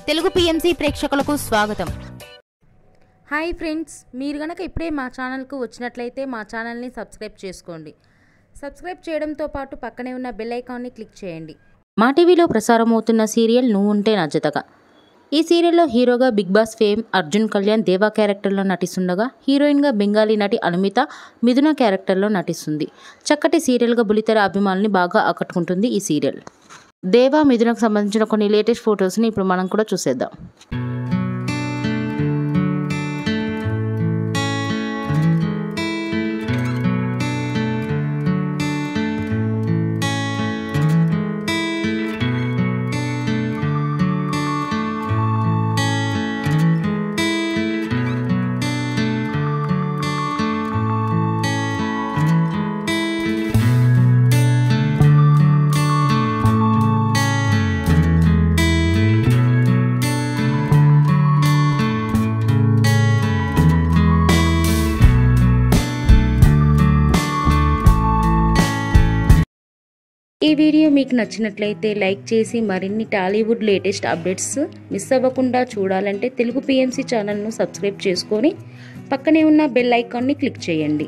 Telugu PMC ప్రేక్షకులకు స్వాగతం. Hi friends, మీరు గనక ఇప్పుడే మా ఛానల్కు వచ్చినట్లయితే మా ఛానల్ని సబ్స్క్రైబ్ చేసుకోండి. సబ్స్క్రైబ్ చేయడంతో పాటు పక్కనే ఉన్న బెల్ ఐకాన్ని క్లిక్ చేయండి. మా టీవీలో ప్రసారమవుతున్న సీరియల్ నువ్వుంటే నా జతగా. ఈ సీరియల్లో హీరోగా Bigg Boss fame Arjun Kalyan Deva క్యారెక్టర్లో నటిస్తుండగా, హీరోయిన్గా బెంగాలీ నటి అనుమిత మిథున క్యారెక్టర్లో నటిస్తుంది. చక్కటి సీరియల్గా బులితెర అభిమానుల్ని బాగా ఆకట్టుకుంటుంది ఈ సీరియల్. దేవా మిథునకు సంబంధించిన కొన్ని లేటెస్ట్ ఫొటోస్ని ఇప్పుడు మనం కూడా చూసేద్దాం. ఈ వీడియో మీకు నచ్చినట్లయితే లైక్ చేసి మరిన్ని టాలీవుడ్ లేటెస్ట్ అప్డేట్స్ మిస్ అవ్వకుండా చూడాలంటే తెలుగు పిఎంసి ఛానల్ను సబ్స్క్రైబ్ చేసుకొని పక్కనే ఉన్న బెల్ ఐకాన్ని క్లిక్ చేయండి.